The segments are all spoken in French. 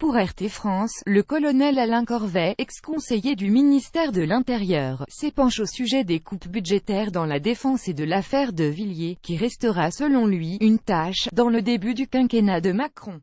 Pour RT France, le colonel Alain Corvet, ex-conseiller du ministère de l'Intérieur, s'épanche au sujet des coupes budgétaires dans la défense et de l'affaire de Villiers, qui restera selon lui, une tâche, dans le début du quinquennat de Macron.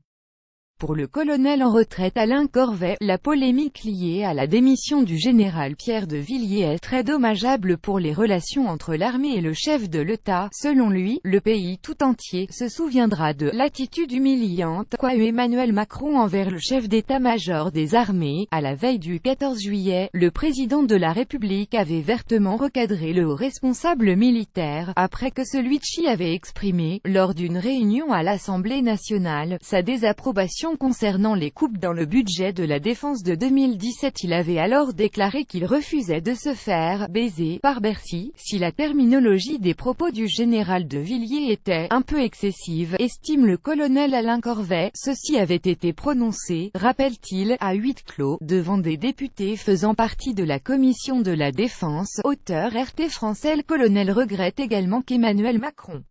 Pour le colonel en retraite Alain Corvet, la polémique liée à la démission du général Pierre de Villiers est très dommageable pour les relations entre l'armée et le chef de l'État. Selon lui, le pays tout entier se souviendra de l'attitude humiliante qu'a eu Emmanuel Macron envers le chef d'état-major des armées. À la veille du 14 juillet, le président de la République avait vertement recadré le haut responsable militaire, après que celui-ci avait exprimé, lors d'une réunion à l'Assemblée nationale, sa désapprobation concernant les coupes dans le budget de la défense de 2017. Il avait alors déclaré qu'il refusait de se faire « baiser » par Bercy, si la terminologie des propos du général de Villiers était « un peu excessive », estime le colonel Alain Corvet. Ceci avait été prononcé, rappelle-t-il, à huis clos, devant des députés faisant partie de la commission de la défense. Auteur RT France. Le colonel regrette également qu'Emmanuel Macron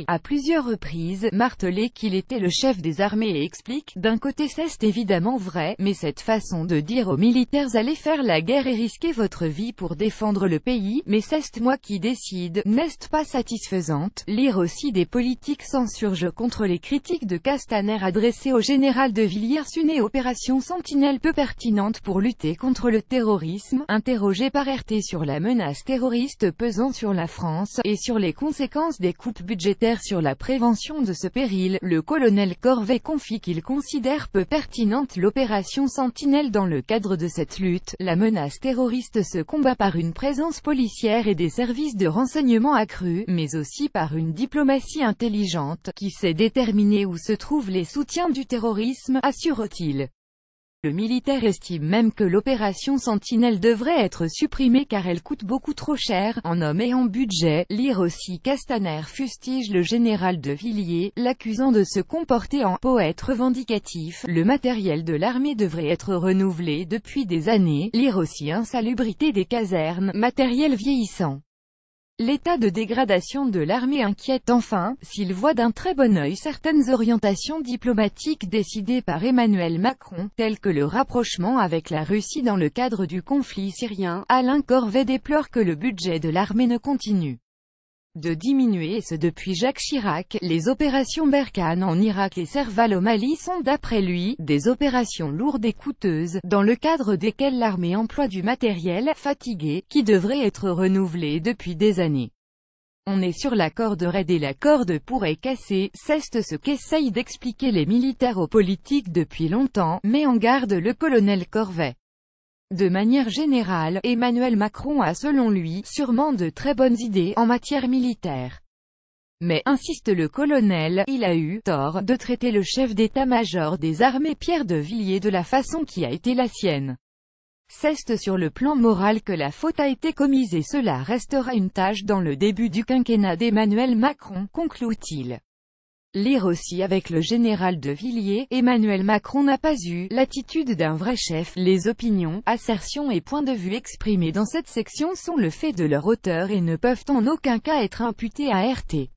à plusieurs reprises, martelé qu'il était le chef des armées et explique, d'un côté c'est évidemment vrai, mais cette façon de dire aux militaires allez faire la guerre et risquer votre vie pour défendre le pays, mais c'est moi qui décide, n'est pas satisfaisante. Lire aussi des politiques s'insurgent contre les critiques de Castaner adressées au général de Villiers. Une opération Sentinelle peu pertinente pour lutter contre le terrorisme. Interrogé par RT sur la menace terroriste pesant sur la France, et sur les conséquences des coupes budgétaires sur la prévention de ce péril, le colonel Corvet confie qu'il considère peu pertinente l'opération Sentinelle dans le cadre de cette lutte. La menace terroriste se combat par une présence policière et des services de renseignement accrus, mais aussi par une diplomatie intelligente, qui sait déterminer où se trouvent les soutiens du terrorisme, assure-t-il. Le militaire estime même que l'opération Sentinelle devrait être supprimée car elle coûte beaucoup trop cher, en hommes et en budget. Lire aussi Castaner fustige le général de Villiers, l'accusant de se comporter en poète revendicatif. Le matériel de l'armée devrait être renouvelé depuis des années. Lire aussi insalubrité des casernes, matériel vieillissant. L'état de dégradation de l'armée inquiète. Enfin, s'il voit d'un très bon œil certaines orientations diplomatiques décidées par Emmanuel Macron, telles que le rapprochement avec la Russie dans le cadre du conflit syrien, Alain Corvet déplore que le budget de l'armée ne continue de diminuer et ce depuis Jacques Chirac. Les opérations Berkane en Irak et Serval au Mali sont d'après lui, des opérations lourdes et coûteuses, dans le cadre desquelles l'armée emploie du matériel fatigué, qui devrait être renouvelé depuis des années. On est sur la corde raide et la corde pourrait casser, c'est ce qu'essayent d'expliquer les militaires aux politiques depuis longtemps, met en garde le colonel Corvet. De manière générale, Emmanuel Macron a selon lui, sûrement de très bonnes idées en matière militaire. Mais, insiste le colonel, il a eu tort de traiter le chef d'état-major des armées Pierre de Villiers de la façon qui a été la sienne. C'est sur le plan moral que la faute a été commise et cela restera une tâche dans le début du quinquennat d'Emmanuel Macron, conclut-il. Lire aussi avec le général de Villiers, Emmanuel Macron n'a pas eu l'attitude d'un vrai chef. Les opinions, assertions et points de vue exprimés dans cette section sont le fait de leur auteur et ne peuvent en aucun cas être imputés à RT.